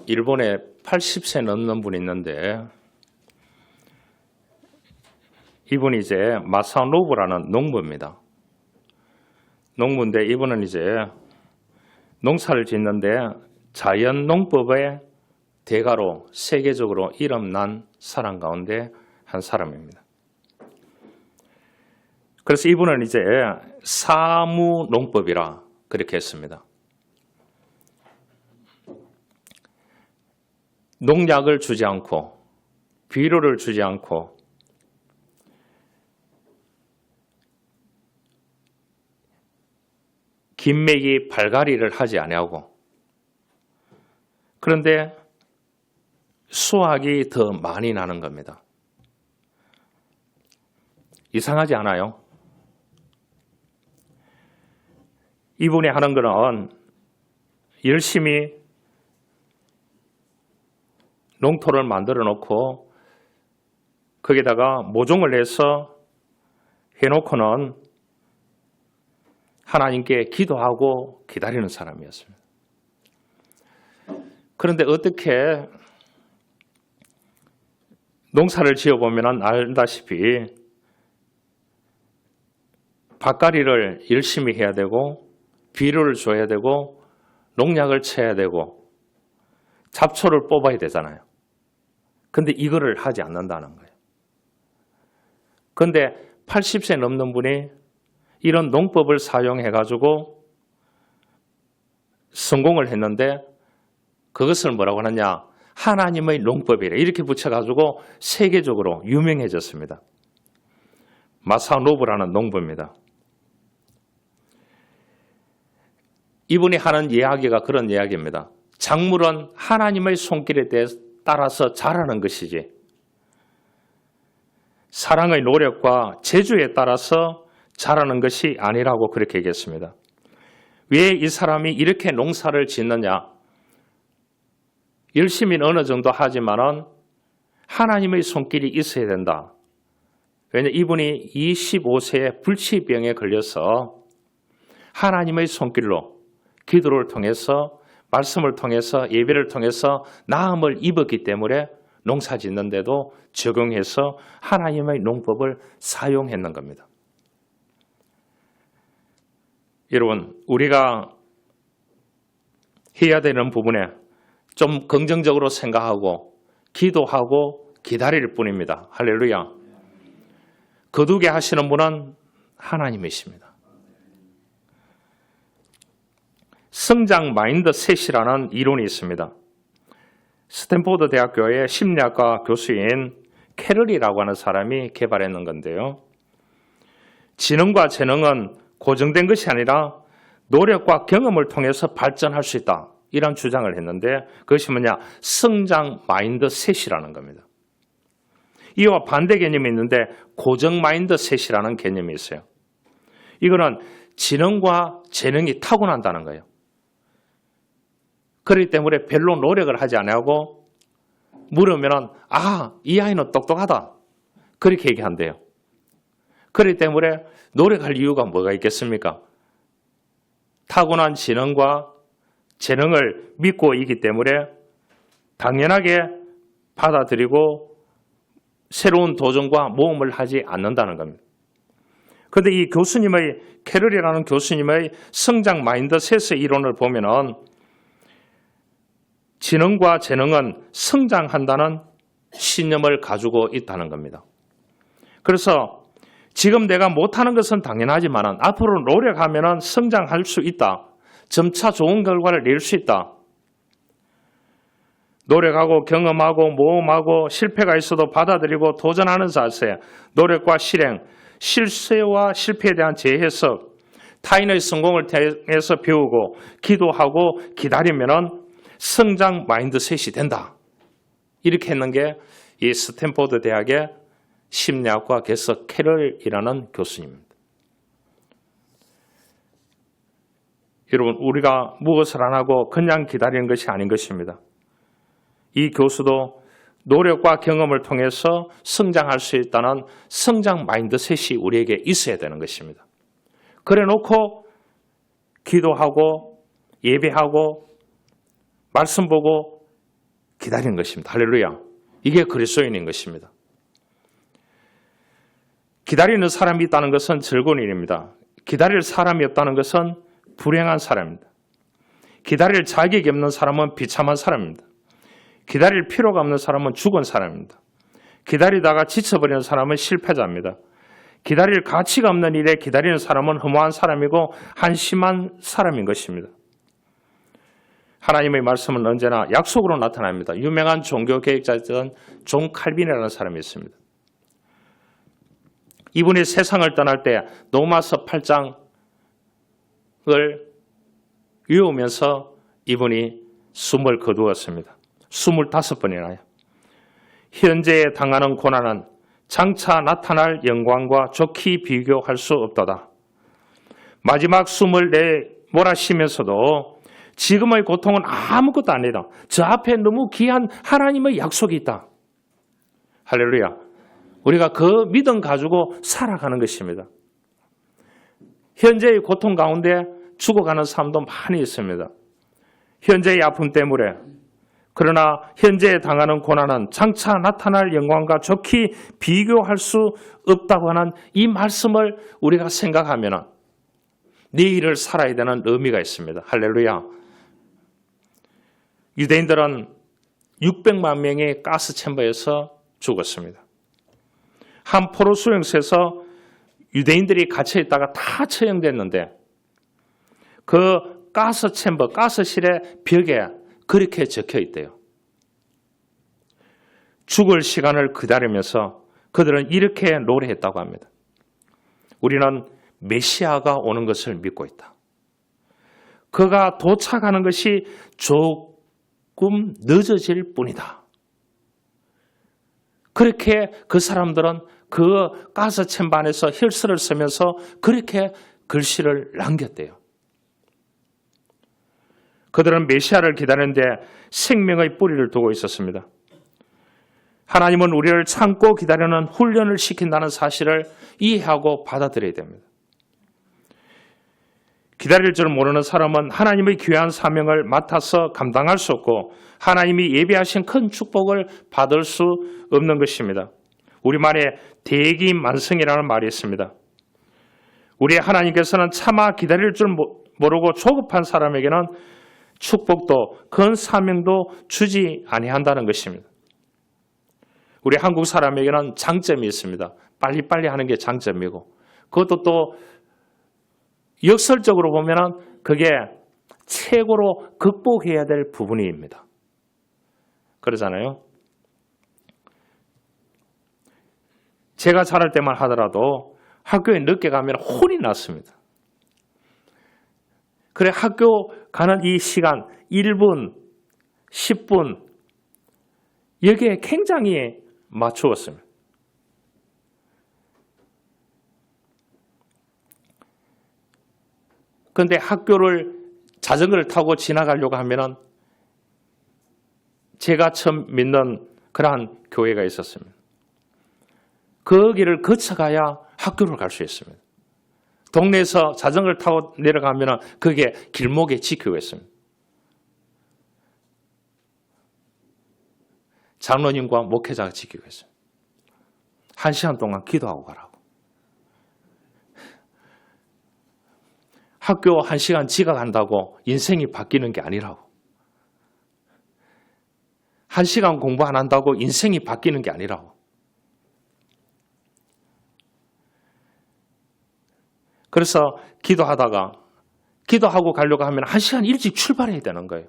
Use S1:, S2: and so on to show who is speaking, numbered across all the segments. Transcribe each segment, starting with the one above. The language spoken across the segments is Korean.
S1: 일본에 80세 넘는 분이 있는데 이분이 이제 마사노부라는 농부입니다. 농부인데 이분은 이제 농사를 짓는데 자연농법의 대가로 세계적으로 이름난 사람 가운데 한 사람입니다. 그래서 이분은 이제 사무농법이라 그렇게 했습니다. 농약을 주지 않고 비료를 주지 않고 긴맥이 발갈이를 하지 아니하고 그런데 수확이 더 많이 나는 겁니다. 이상하지 않아요? 이분이 하는 거는 열심히 농토를 만들어 놓고 거기다가 모종을 해서 해놓고는 하나님께 기도하고 기다리는 사람이었습니다. 그런데 어떻게 농사를 지어보면 알다시피 밭갈이를 열심히 해야 되고 비료를 줘야 되고 농약을 쳐야 되고 잡초를 뽑아야 되잖아요. 근데 이거를 하지 않는다는 거예요. 근데 80세 넘는 분이 이런 농법을 사용해가지고 성공을 했는데 그것을 뭐라고 하느냐? 하나님의 농법이래. 이렇게 붙여가지고 세계적으로 유명해졌습니다. 마사노부라는 농부입니다. 이분이 하는 이야기가 그런 이야기입니다. 작물은 하나님의 손길에 따라서 자라는 것이지 사랑의 노력과 재주에 따라서 자라는 것이 아니라고 그렇게 얘기했습니다. 왜 이 사람이 이렇게 농사를 짓느냐? 열심히는 어느 정도 하지만은 하나님의 손길이 있어야 된다. 왜냐하면 이분이 25세에 불치병에 걸려서 하나님의 손길로 기도를 통해서 말씀을 통해서 예배를 통해서 나음을 입었기 때문에 농사 짓는데도 적용해서 하나님의 농법을 사용했는 겁니다. 여러분, 우리가 해야 되는 부분에 좀 긍정적으로 생각하고 기도하고 기다릴 뿐입니다. 할렐루야. 거두게 하시는 분은 하나님이십니다. 성장 마인드셋이라는 이론이 있습니다. 스탠포드 대학교의 심리학과 교수인 캐럴이라고 하는 사람이 개발했는 건데요. 지능과 재능은 고정된 것이 아니라 노력과 경험을 통해서 발전할 수 있다. 이런 주장을 했는데 그것이 뭐냐? 성장 마인드셋이라는 겁니다. 이와 반대 개념이 있는데 고정 마인드셋이라는 개념이 있어요. 이거는 지능과 재능이 타고난다는 거예요. 그렇기 때문에 별로 노력을 하지 않고 물으면 이 아이는 똑똑하다. 그렇게 얘기한대요. 그렇기 때문에 노력할 이유가 뭐가 있겠습니까? 타고난 지능과 재능을 믿고 있기 때문에 당연하게 받아들이고 새로운 도전과 모험을 하지 않는다는 겁니다. 그런데 이 교수님의 캐럴이라는 교수님의 성장 마인드셋의 이론을 보면은 지능과 재능은 성장한다는 신념을 가지고 있다는 겁니다. 그래서 지금 내가 못하는 것은 당연하지만 앞으로 노력하면 성장할 수 있다. 점차 좋은 결과를 낼 수 있다. 노력하고 경험하고 모험하고 실패가 있어도 받아들이고 도전하는 자세, 노력과 실행, 실패와 실패에 대한 재해석, 타인의 성공을 통해서 배우고 기도하고 기다리면 성장 마인드셋이 된다. 이렇게 했는 게 이 스탠포드 대학의 심리학과 교수 캐럴이라는 교수님입니다. 여러분, 우리가 무엇을 안 하고 그냥 기다리는 것이 아닌 것입니다. 이 교수도 노력과 경험을 통해서 성장할 수 있다는 성장 마인드셋이 우리에게 있어야 되는 것입니다. 그래 놓고 기도하고 예배하고 말씀 보고 기다리는 것입니다. 할렐루야. 이게 그리스도인인 것입니다. 기다리는 사람이 있다는 것은 즐거운 일입니다. 기다릴 사람이 없다는 것은 불행한 사람입니다. 기다릴 자격이 없는 사람은 비참한 사람입니다. 기다릴 필요가 없는 사람은 죽은 사람입니다. 기다리다가 지쳐버리는 사람은 실패자입니다. 기다릴 가치가 없는 일에 기다리는 사람은 허무한 사람이고 한심한 사람인 것입니다. 하나님의 말씀은 언제나 약속으로 나타납니다. 유명한 종교 개혁자였던 존 칼빈이라는 사람이 있습니다. 이분이 세상을 떠날 때 로마서 8장을 외우면서 이분이 숨을 거두었습니다. 25번이나요. 현재에 당하는 고난은 장차 나타날 영광과 좋게 비교할 수 없도다. 마지막 숨을 내몰아쉬면서도 지금의 고통은 아무것도 아니다. 저 앞에 너무 귀한 하나님의 약속이 있다. 할렐루야. 우리가 그 믿음 가지고 살아가는 것입니다. 현재의 고통 가운데 죽어가는 사람도 많이 있습니다. 현재의 아픔 때문에. 그러나 현재에 당하는 고난은 장차 나타날 영광과 좋게 비교할 수 없다고 하는 이 말씀을 우리가 생각하면 내일을 살아야 되는 의미가 있습니다. 할렐루야. 유대인들은 600만 명의 가스 챔버에서 죽었습니다. 한 포로 수용소에서 유대인들이 갇혀 있다가 다 처형됐는데 그 가스 챔버, 가스실의 벽에 그렇게 적혀 있대요. 죽을 시간을 기다리면서 그들은 이렇게 노래했다고 합니다. 우리는 메시아가 오는 것을 믿고 있다. 그가 도착하는 것이 조금 늦어질 뿐이다. 그렇게 그 사람들은 그 가스 챔버 안에서 혈서를 쓰면서 그렇게 글씨를 남겼대요. 그들은 메시아를 기다리는데 생명의 뿌리를 두고 있었습니다. 하나님은 우리를 참고 기다리는 훈련을 시킨다는 사실을 이해하고 받아들여야 됩니다. 기다릴 줄 모르는 사람은 하나님의 귀한 사명을 맡아서 감당할 수 없고 하나님이 예비하신 큰 축복을 받을 수 없는 것입니다. 우리말에 대기만성이라는 말이 있습니다. 우리 하나님께서는 차마 기다릴 줄 모르고 조급한 사람에게는 축복도 큰 사명도 주지 아니한다는 것입니다. 우리 한국 사람에게는 장점이 있습니다. 빨리빨리 하는 게 장점이고 그것도 또 역설적으로 보면 그게 최고로 극복해야 될 부분입니다. 그러잖아요. 제가 자랄 때만 하더라도 학교에 늦게 가면 혼이 났습니다. 그래 학교 가는 이 시간 1분, 10분 여기에 굉장히 맞추었습니다. 그런데 학교를 자전거를 타고 지나가려고 하면 제가 처음 믿는 그러한 교회가 있었습니다. 그 길을 거쳐가야 학교를 갈 수 있습니다. 동네에서 자전거를 타고 내려가면 그게 길목에 지키고 있습니다. 장로님과 목회자가 지키고 있습니다. 1시간 동안 기도하고 가라고. 학교 1시간 지각한다고 인생이 바뀌는 게 아니라고. 1시간 공부 안 한다고 인생이 바뀌는 게 아니라고. 그래서 기도하고 가려고 하면 1시간 일찍 출발해야 되는 거예요.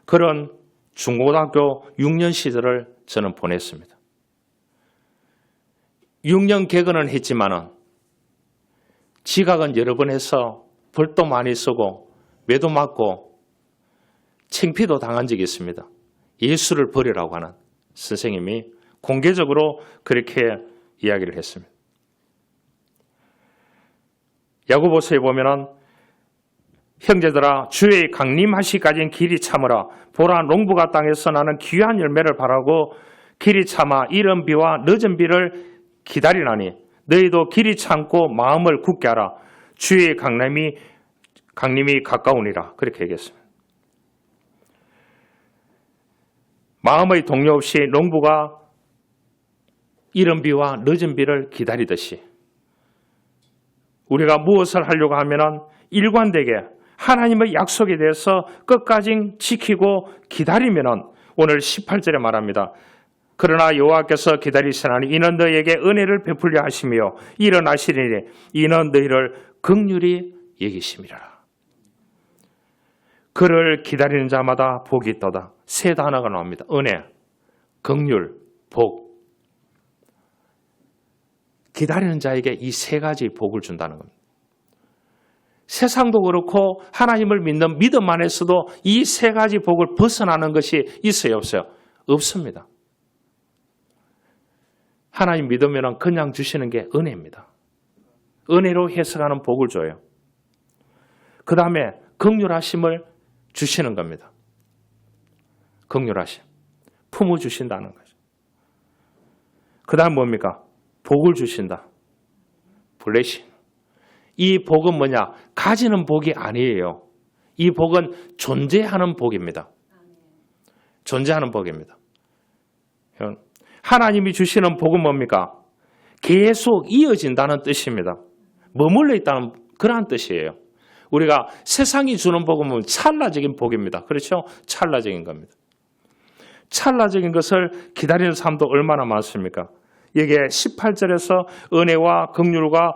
S1: 그런 중고등학교 6년 시절을 저는 보냈습니다. 6년 개근은 했지만은 지각은 여러 번 해서 벌도 많이 쓰고 매도 맞고 창피도 당한 적이 있습니다. 예수를 버리라고 하는 선생님이 공개적으로 그렇게 이야기를 했습니다. 야고보서에 보면은 형제들아 주의 강림하시까지는 길이 참으라. 보라 농부가 땅에서 나는 귀한 열매를 바라고 길이 참아 이른 비와 늦은 비를 기다리나니 너희도 길이 참고 마음을 굳게 하라. 주의 강림이 가까우니라. 그렇게 얘기했습니다. 마음의 동요 없이 농부가 이른 비와 늦은 비를 기다리듯이 우리가 무엇을 하려고 하면은 일관되게 하나님의 약속에 대해서 끝까지 지키고 기다리면은 오늘 18절에 말합니다. 그러나 여호와께서 기다리시나니 이는 너희에게 은혜를 베풀려 하시며 일어나시리니 이는 너희를 긍휼히 여기심이라. 그를 기다리는 자마다 복이 있도다. 세 단어가 나옵니다. 은혜, 긍휼, 복. 기다리는 자에게 이 세 가지 복을 준다는 겁니다. 세상도 그렇고 하나님을 믿는 믿음 안에서도 이 세 가지 복을 벗어나는 것이 있어요, 없어요? 없습니다. 하나님 믿으면 그냥 주시는 게 은혜입니다. 은혜로 해석하는 복을 줘요. 그 다음에 긍휼하심을 주시는 겁니다. 긍휼하심. 품어주신다는 거죠. 그 다음 뭡니까? 복을 주신다. 블레싱. 이 복은 뭐냐? 가지는 복이 아니에요. 이 복은 존재하는 복입니다. 존재하는 복입니다. 하나님이 주시는 복은 뭡니까? 계속 이어진다는 뜻입니다. 머물러 있다는 그러한 뜻이에요. 우리가 세상이 주는 복은 찰나적인 복입니다. 그렇죠? 찰나적인 겁니다. 찰나적인 것을 기다리는 사람도 얼마나 많습니까? 여기에 18절에서 은혜와 긍휼과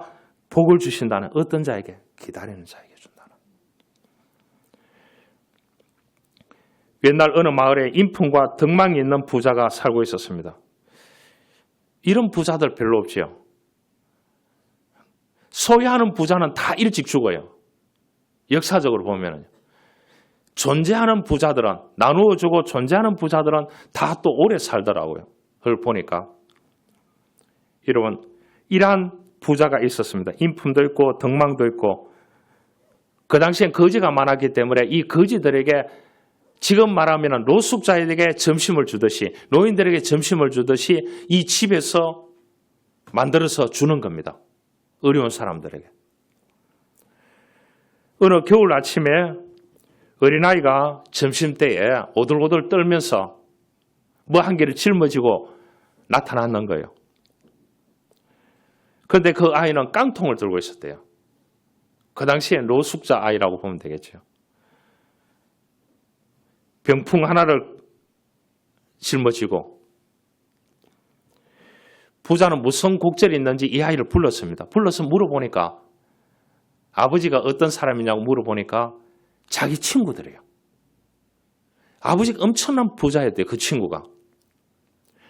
S1: 복을 주신다는 어떤 자에게? 기다리는 자에게 준다는. 옛날 어느 마을에 인품과 덕망이 있는 부자가 살고 있었습니다. 이런 부자들 별로 없지요. 소유하는 부자는 다 일찍 죽어요. 역사적으로 보면은. 존재하는 부자들은, 나누어주고 존재하는 부자들은 다 또 오래 살더라고요. 그걸 보니까. 여러분, 이러한 부자가 있었습니다. 인품도 있고 덕망도 있고. 그 당시엔 거지가 많았기 때문에 이 거지들에게 지금 말하면 노숙자에게 점심을 주듯이, 노인들에게 점심을 주듯이 이 집에서 만들어서 주는 겁니다. 어려운 사람들에게. 어느 겨울 아침에 어린아이가 점심때에 오들오들 떨면서 뭐 한 개를 짊어지고 나타났는 거예요. 그런데 그 아이는 깡통을 들고 있었대요. 그 당시에 노숙자 아이라고 보면 되겠죠. 병풍 하나를 짊어지고 부자는 무슨 곡절이 있는지 이 아이를 불렀습니다. 불러서 물어보니까 아버지가 어떤 사람이냐고 물어보니까 자기 친구들이에요. 아버지가 엄청난 부자였대요. 그 친구가.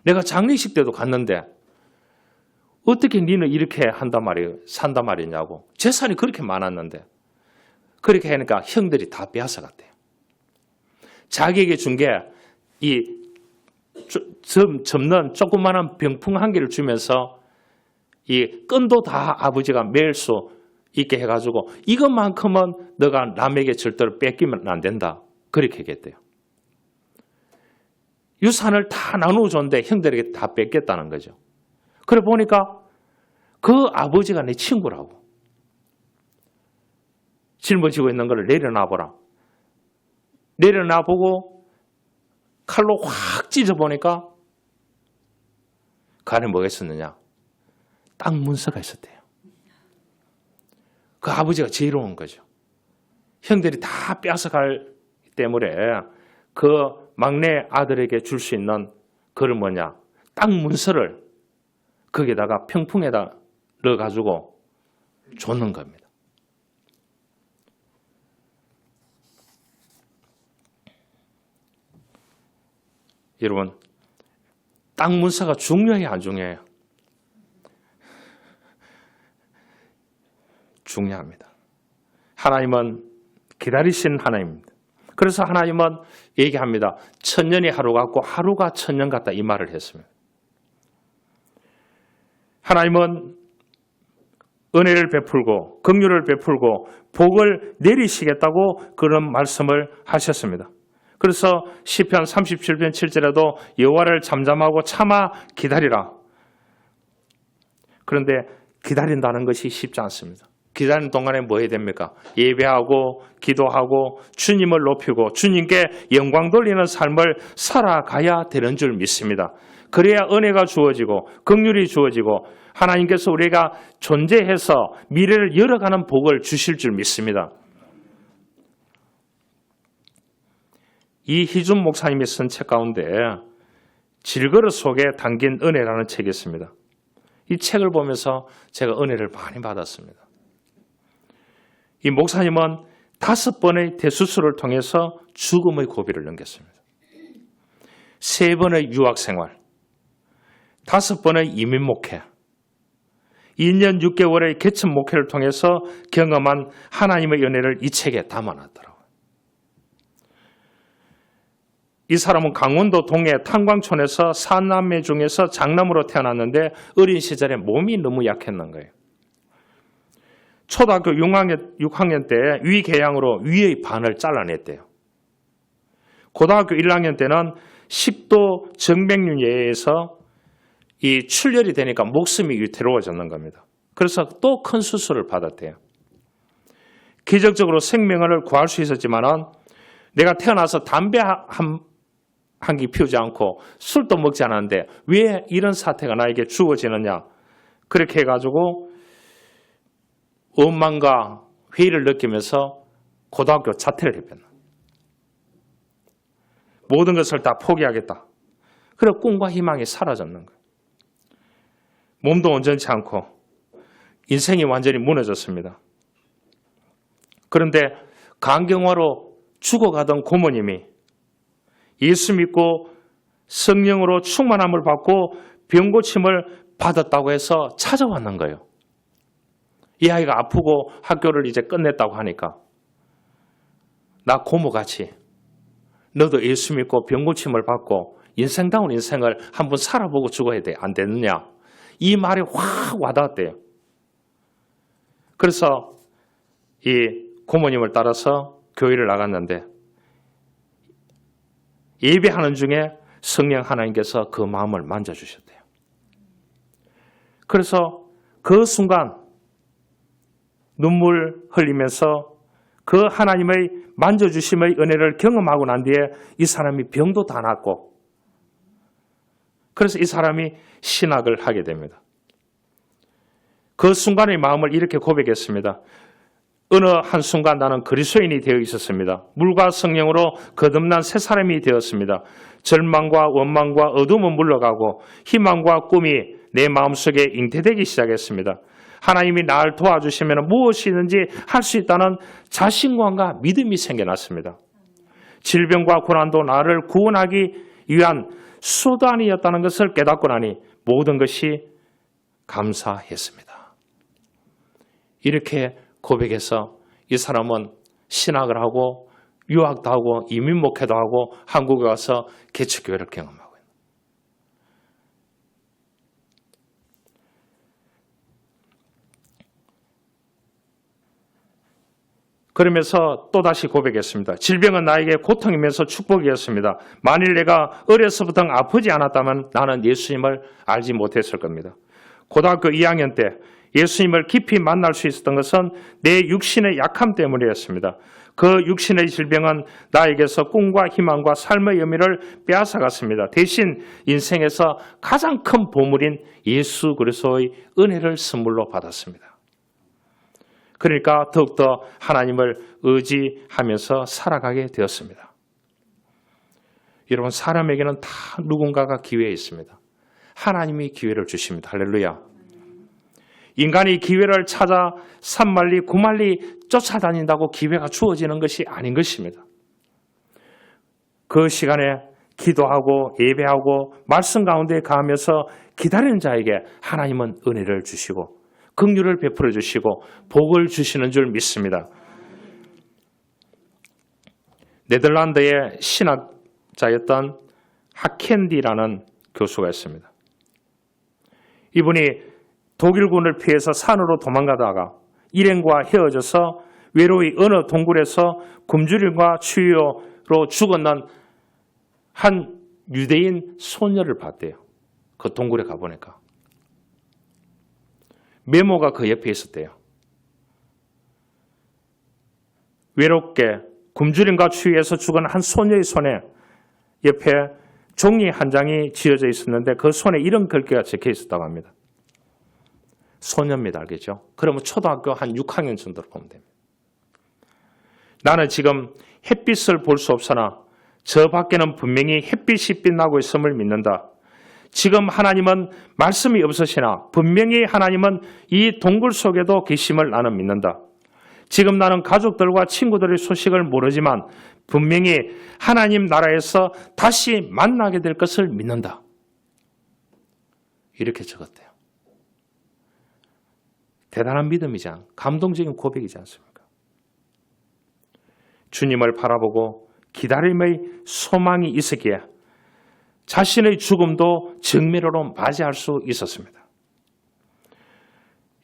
S1: 내가 장례식 때도 갔는데 어떻게 니는 이렇게 한단 말이에요? 산단 말이냐고. 재산이 그렇게 많았는데. 그렇게 하니까 형들이 다 빼앗아갔대요. 자기에게 준 게 이 접는 조그마한 병풍 한 개를 주면서 이 끈도 다 아버지가 맬 수 있게 해가지고 이것만큼은 너가 남에게 절대로 뺏기면 안 된다. 그렇게 얘기했대요. 유산을 다 나누어줬는데 형들에게 다 뺏겼다는 거죠. 그래 보니까 그 아버지가 내 친구라고. 짊어지고 있는 걸 내려놔보라. 내려놔보고 칼로 확 찢어보니까 그 안에 뭐가 있었느냐? 땅 문서가 있었대요. 그 아버지가 지혜로운 거죠. 형들이 다 뺏어갈 때문에 그 막내 아들에게 줄 수 있는 그런 뭐냐? 땅 문서를 거기다가 평풍에다 넣어가지고 줬는 겁니다. 여러분, 땅 문서가 중요해요, 안 중요해요? 중요합니다. 하나님은 기다리시는 하나님입니다. 그래서 하나님은 얘기합니다. 1000년이 하루 같고 하루가 1000년 같다 이 말을 했습니다. 하나님은 은혜를 베풀고 긍휼을 베풀고 복을 내리시겠다고 그런 말씀을 하셨습니다. 그래서 시편 37편 7절에도 여호와를 잠잠하고 참아 기다리라. 그런데 기다린다는 것이 쉽지 않습니다. 기다리는 동안에 뭐 해야 됩니까? 예배하고 기도하고 주님을 높이고 주님께 영광 돌리는 삶을 살아가야 되는 줄 믿습니다. 그래야 은혜가 주어지고 긍휼이 주어지고 하나님께서 우리가 존재해서 미래를 열어가는 복을 주실 줄 믿습니다. 이 희준 목사님이 쓴 책 가운데 질그릇 속에 담긴 은혜라는 책이 있습니다. 이 책을 보면서 제가 은혜를 많이 받았습니다. 이 목사님은 5번의 대수술을 통해서 죽음의 고비를 넘겼습니다. 3번의 유학생활, 5번의 이민 목회, 2년 6개월의 개척 목회를 통해서 경험한 하나님의 은혜를 이 책에 담아놨더라고요. 이 사람은 강원도 동해 탄광촌에서 4남매 중에서 장남으로 태어났는데 어린 시절에 몸이 너무 약했는 거예요. 초등학교 6학년 때 위궤양으로 위의 반을 잘라냈대요. 고등학교 1학년 때는 식도 정맥류에 의해서 이 출혈이 되니까 목숨이 위태로워졌는 겁니다. 그래서 또 큰 수술을 받았대요. 기적적으로 생명을 구할 수 있었지만은 내가 태어나서 담배 한 개 피우지 않고 술도 먹지 않았는데 왜 이런 사태가 나에게 주어지느냐. 그렇게 해가지고 원망과 회의를 느끼면서 고등학교 자퇴를 했습니다. 모든 것을 다 포기하겠다. 그래 꿈과 희망이 사라졌는 거예요. 몸도 온전치 않고 인생이 완전히 무너졌습니다. 그런데 간경화로 죽어가던 고모님이 예수 믿고 성령으로 충만함을 받고 병고침을 받았다고 해서 찾아왔는 거예요. 이 아이가 아프고 학교를 이제 끝냈다고 하니까 나 고모같이 너도 예수 믿고 병고침을 받고 인생다운 인생을 한번 살아보고 죽어야 돼. 안 되느냐. 이 말이 확 와닿았대요. 그래서 이 고모님을 따라서 교회를 나갔는데 예배하는 중에 성령 하나님께서 그 마음을 만져주셨대요. 그래서 그 순간 눈물 흘리면서 그 하나님의 만져주심의 은혜를 경험하고 난 뒤에 이 사람이 병도 다 낫고 그래서 이 사람이 신학을 하게 됩니다. 그 순간의 마음을 이렇게 고백했습니다. 어느 한순간 나는 그리스도인이 되어 있었습니다. 물과 성령으로 거듭난 새 사람이 되었습니다. 절망과 원망과 어둠은 물러가고 희망과 꿈이 내 마음속에 잉태되기 시작했습니다. 하나님이 나를 도와주시면 무엇이든지 할 수 있다는 자신감과 믿음이 생겨났습니다. 질병과 고난도 나를 구원하기 위한 수단이었다는 것을 깨닫고 나니 모든 것이 감사했습니다. 이렇게 고백해서 이 사람은 신학을 하고 유학도 하고 이민 목회도 하고 한국에 와서 개척교회를 경험하고 있는. 그러면서 또다시 고백했습니다. 질병은 나에게 고통이면서 축복이었습니다. 만일 내가 어려서부터 아프지 않았다면 나는 예수님을 알지 못했을 겁니다. 고등학교 2학년 때 예수님을 깊이 만날 수 있었던 것은 내 육신의 약함 때문이었습니다. 그 육신의 질병은 나에게서 꿈과 희망과 삶의 의미를 빼앗아갔습니다. 대신 인생에서 가장 큰 보물인 예수 그리스도의 은혜를 선물로 받았습니다. 그러니까 더욱더 하나님을 의지하면서 살아가게 되었습니다. 여러분, 사람에게는 다 누군가가 기회에 있습니다. 하나님이 기회를 주십니다. 할렐루야. 인간이 기회를 찾아 산만리 구만리 쫓아다닌다고 기회가 주어지는 것이 아닌 것입니다. 그 시간에 기도하고 예배하고 말씀 가운데 가면서 기다리는 자에게 하나님은 은혜를 주시고 긍휼을 베풀어 주시고 복을 주시는 줄 믿습니다. 네덜란드의 신학자였던 하켄디라는 교수가 있습니다. 이분이 독일군을 피해서 산으로 도망가다가 일행과 헤어져서 외로이 어느 동굴에서 굶주림과 추위로 죽었는 한 유대인 소녀를 봤대요. 그 동굴에 가보니까. 메모가 그 옆에 있었대요. 외롭게 굶주림과 추위에서 죽은 한 소녀의 손에 옆에 종이 한 장이 쥐어져 있었는데 그 손에 이런 글귀가 적혀 있었다고 합니다. 소녀입니다. 알겠죠? 그러면 초등학교 한 6학년 정도로 보면 됩니다. 나는 지금 햇빛을 볼 수 없으나 저 밖에는 분명히 햇빛이 빛나고 있음을 믿는다. 지금 하나님은 말씀이 없으시나 분명히 하나님은 이 동굴 속에도 계심을 나는 믿는다. 지금 나는 가족들과 친구들의 소식을 모르지만 분명히 하나님 나라에서 다시 만나게 될 것을 믿는다. 이렇게 적었대요. 대단한 믿음이지 않습니까? 감동적인 고백이지 않습니까? 주님을 바라보고 기다림의 소망이 있었기에 자신의 죽음도 정밀으로 맞이할 수 있었습니다.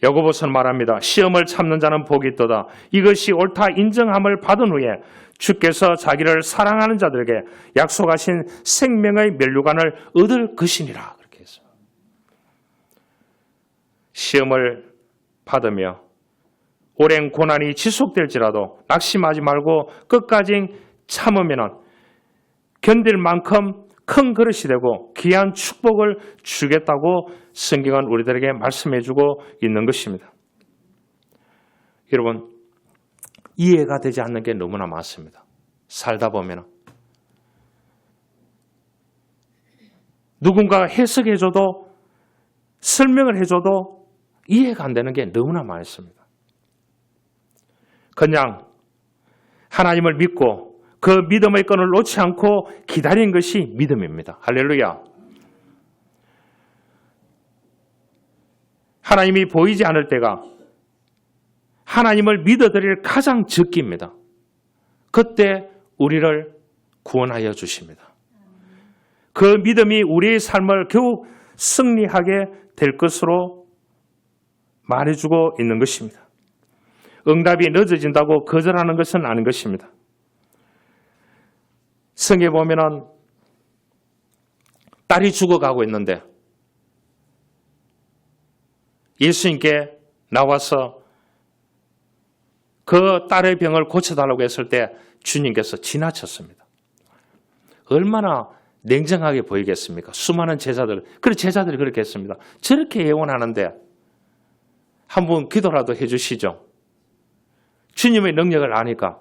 S1: 야고보서는 말합니다. 시험을 참는 자는 복이 있도다. 이것이 옳다 인정함을 받은 후에 주께서 자기를 사랑하는 자들에게 약속하신 생명의 면류관을 얻을 것이니라. 그렇게 했어요. 시험을 받으며 오랜 고난이 지속될지라도 낙심하지 말고 끝까지 참으면 견딜 만큼 큰 그릇이 되고 귀한 축복을 주겠다고 성경은 우리들에게 말씀해주고 있는 것입니다. 여러분, 이해가 되지 않는 게 너무나 많습니다. 살다 보면 누군가 해석해줘도 설명을 해줘도 이해가 안 되는 게 너무나 많습니다. 그냥 하나님을 믿고 그 믿음의 끈을 놓지 않고 기다린 것이 믿음입니다. 할렐루야. 하나님이 보이지 않을 때가 하나님을 믿어드릴 가장 적기입니다. 그때 우리를 구원하여 주십니다. 그 믿음이 우리의 삶을 겨우 승리하게 될 것으로 말해주고 있는 것입니다. 응답이 늦어진다고 거절하는 것은 아닌 것입니다. 성에 보면은 딸이 죽어가고 있는데 예수님께 나와서 그 딸의 병을 고쳐달라고 했을 때 주님께서 지나쳤습니다. 얼마나 냉정하게 보이겠습니까? 수많은 제자들, 그래 제자들이 그렇게 했습니다. 저렇게 예언하는데 한번 기도라도 해주시죠. 주님의 능력을 아니까.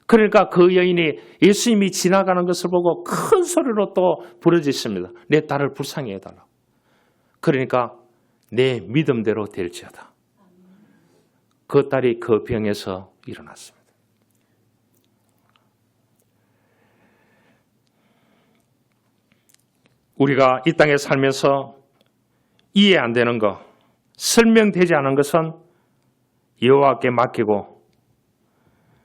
S1: 그러니까 그 여인이 예수님이 지나가는 것을 보고 큰 소리로 또 부르짖습니다. 내 딸을 불쌍히 해달라고. 그러니까 내 믿음대로 될지어다. 그 딸이 그 병에서 일어났습니다. 우리가 이 땅에 살면서 이해 안 되는 것, 설명되지 않은 것은 여호와께 맡기고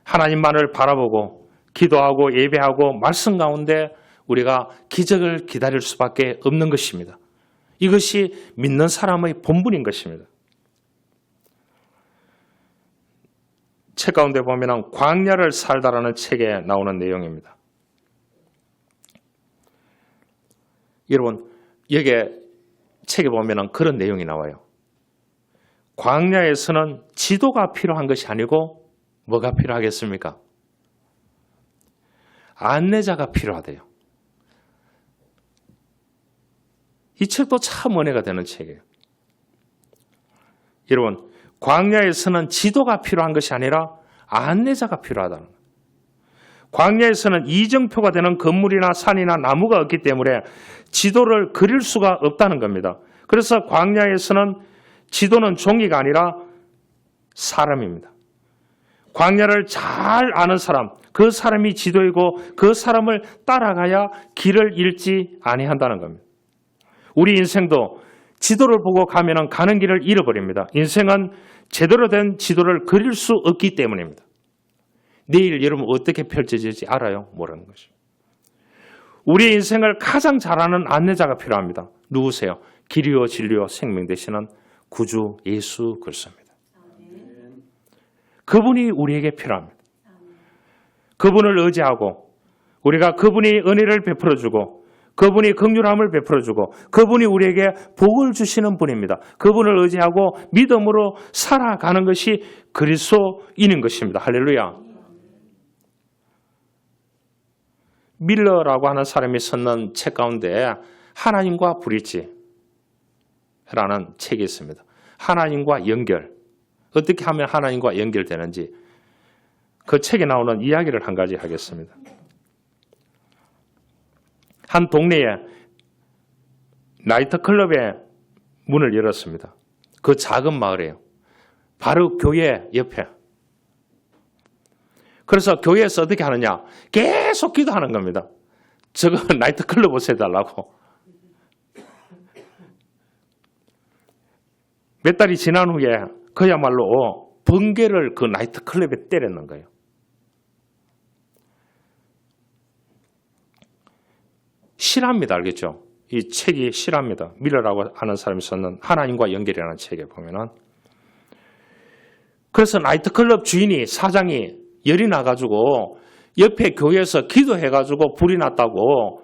S1: 하나님만을 바라보고 기도하고 예배하고 말씀 가운데 우리가 기적을 기다릴 수밖에 없는 것입니다. 이것이 믿는 사람의 본분인 것입니다. 책 가운데 보면 광야를 살다라는 책에 나오는 내용입니다. 여러분, 여기에 책에 보면 그런 내용이 나와요. 광야에서는 지도가 필요한 것이 아니고 뭐가 필요하겠습니까? 안내자가 필요하대요. 이 책도 참 은혜가 되는 책이에요. 여러분, 광야에서는 지도가 필요한 것이 아니라 안내자가 필요하다는 거예요. 광야에서는 이정표가 되는 건물이나 산이나 나무가 없기 때문에 지도를 그릴 수가 없다는 겁니다. 그래서 광야에서는 지도는 종이가 아니라 사람입니다. 광야를 잘 아는 사람, 그 사람이 지도이고 그 사람을 따라가야 길을 잃지 아니한다는 겁니다. 우리 인생도 지도를 보고 가면 가는 길을 잃어버립니다. 인생은 제대로 된 지도를 그릴 수 없기 때문입니다. 내일 여러분 어떻게 펼쳐질지 알아요? 모르는 것이죠. 우리 인생을 가장 잘 아는 안내자가 필요합니다. 누구세요? 길이요 진리요 생명 되시는 구주 예수 그리스도입니다. 그분이 우리에게 필요합니다. 그분을 의지하고 우리가 그분이 은혜를 베풀어주고 그분이 긍휼함을 베풀어주고 그분이 우리에게 복을 주시는 분입니다. 그분을 의지하고 믿음으로 살아가는 것이 그리스도인인 것입니다. 할렐루야. 밀러라고 하는 사람이 썼는 책 가운데 하나님과 브릿지라는 책이 있습니다. 하나님과 연결. 어떻게 하면 하나님과 연결되는지 그 책에 나오는 이야기를 한 가지 하겠습니다. 한 동네에 나이트클럽의 문을 열었습니다. 그 작은 마을이에요. 바로 교회 옆에. 그래서 교회에서 어떻게 하느냐? 계속 기도하는 겁니다. 저거 나이트클럽 없애달라고. 몇 달이 지난 후에 그야말로 번개를 그 나이트클럽에 때렸는 거예요. 실화입니다. 알겠죠? 이 책이 실화입니다. 밀러라고 하는 사람이 썼는 하나님과 연결이라는 책에 보면은. 그래서 나이트클럽 주인이, 사장이 열이 나가지고 옆에 교회에서 기도해가지고 불이 났다고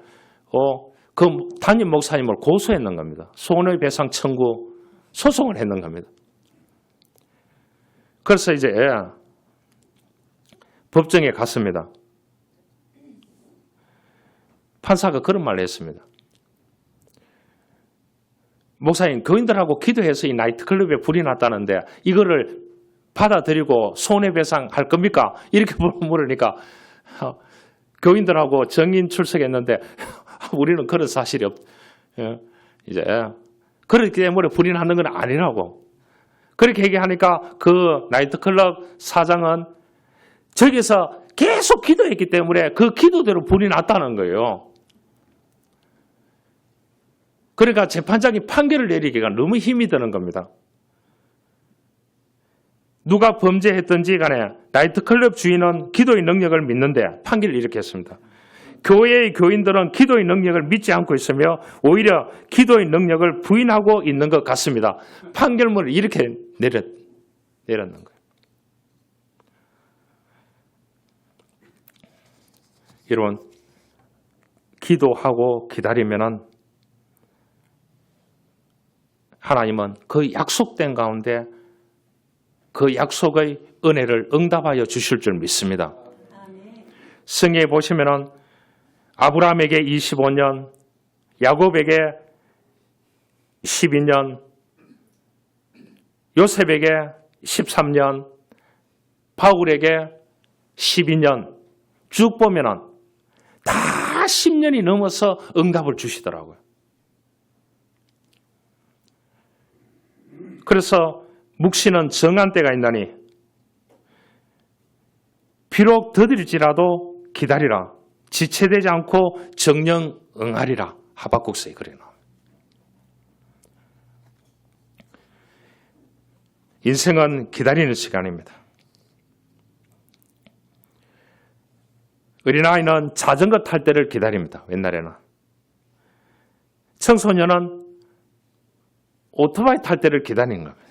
S1: 그 담임 목사님을 고소했는 겁니다. 손해배상 청구 소송을 했는 겁니다. 그래서 이제 법정에 갔습니다. 판사가 그런 말을 했습니다. 목사님, 교인들하고 기도해서 이 나이트클럽에 불이 났다는데 이거를 받아들이고 손해배상 할 겁니까? 이렇게 물으니까 교인들하고 정인 출석했는데 우리는 그런 사실이 이제 그렇기 때문에 불이 나는 건 아니라고. 그렇게 얘기하니까 그 나이트클럽 사장은 저기서 계속 기도했기 때문에 그 기도대로 불이 났다는 거예요. 그러니까 재판장이 판결을 내리기가 너무 힘이 드는 겁니다. 누가 범죄했든지 간에 나이트클럽 주인은 기도의 능력을 믿는데 판결을 이렇게 했습니다. 교회의 교인들은 기도의 능력을 믿지 않고 있으며 오히려 기도의 능력을 부인하고 있는 것 같습니다. 판결문을 이렇게 내렸는 거예요. 여러분, 기도하고 기다리면은 하나님은 그 약속된 가운데 그 약속의 은혜를 응답하여 주실 줄 믿습니다. 성경에 보시면은 아브라함에게 25년, 야곱에게 12년, 요셉에게 13년, 바울에게 12년 쭉 보면은 다 10년이 넘어서 응답을 주시더라고요. 그래서 묵시는 정한 때가 있나니 비록 더딜지라도 기다리라. 지체되지 않고 정령 응하리라. 하박국서에 그래 나옵니다. 인생은 기다리는 시간입니다. 어린아이는 자전거 탈 때를 기다립니다. 옛날에는. 청소년은 오토바이 탈 때를 기다리는 겁니다.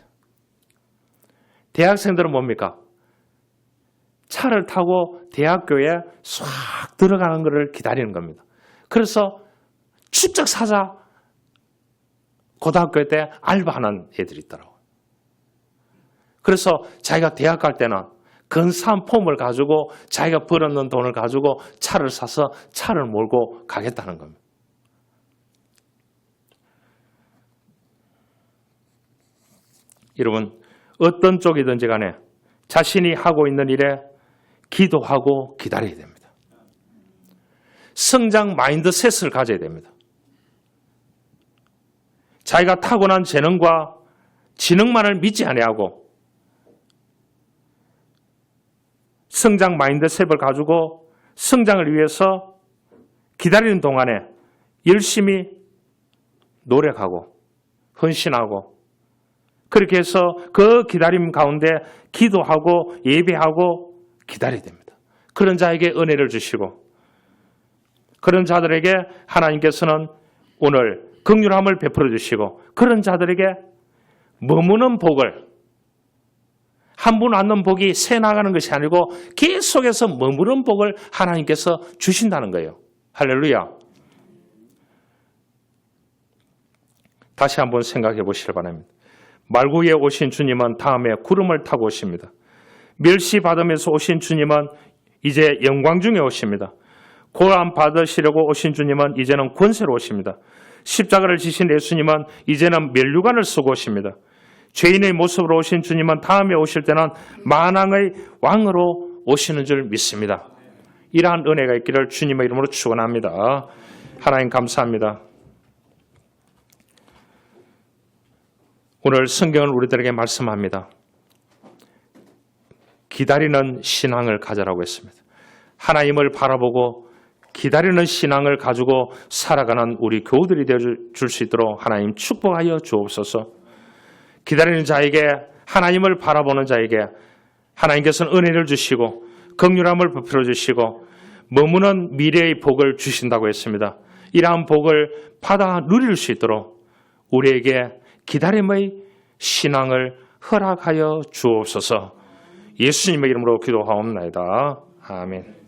S1: 대학생들은 뭡니까? 차를 타고 대학교에 싹 들어가는 것을 기다리는 겁니다. 그래서 축적 사자 고등학교 때 알바하는 애들이 있더라고요. 그래서 자기가 대학 갈 때는 근사한 폼을 가지고 자기가 벌었는 돈을 가지고 차를 사서 차를 몰고 가겠다는 겁니다. 여러분, 어떤 쪽이든지 간에 자신이 하고 있는 일에 기도하고 기다려야 됩니다. 성장 마인드셋을 가져야 됩니다. 자기가 타고난 재능과 지능만을 믿지 아니하고 성장 마인드셋을 가지고 성장을 위해서 기다리는 동안에 열심히 노력하고 헌신하고 그렇게 해서 그 기다림 가운데 기도하고 예배하고 기다려야 됩니다. 그런 자에게 은혜를 주시고 그런 자들에게 하나님께서는 오늘 긍휼함을 베풀어 주시고 그런 자들에게 머무는 복을 한 분 얻는 복이 새 나가는 것이 아니고 계속해서 머무는 복을 하나님께서 주신다는 거예요. 할렐루야. 다시 한번 생각해 보시길 바랍니다. 말구에 오신 주님은 다음에 구름을 타고 오십니다. 멸시 받으면서 오신 주님은 이제 영광 중에 오십니다. 고난 받으시려고 오신 주님은 이제는 권세로 오십니다. 십자가를 지신 예수님은 이제는 면류관을 쓰고 오십니다. 죄인의 모습으로 오신 주님은 다음에 오실 때는 만왕의 왕으로 오시는 줄 믿습니다. 이러한 은혜가 있기를 주님의 이름으로 축원합니다. 하나님 감사합니다. 오늘 성경은 우리들에게 말씀합니다. 기다리는 신앙을 가져라고 했습니다. 하나님을 바라보고 기다리는 신앙을 가지고 살아가는 우리 교우들이 되어줄 수 있도록 하나님 축복하여 주옵소서. 기다리는 자에게, 하나님을 바라보는 자에게 하나님께서는 은혜를 주시고 긍휼함을 베풀어 주시고 머무는 미래의 복을 주신다고 했습니다. 이러한 복을 받아 누릴 수 있도록 우리에게 기다림의 신앙을 허락하여 주옵소서. 예수님의 이름으로 기도하옵나이다. 아멘.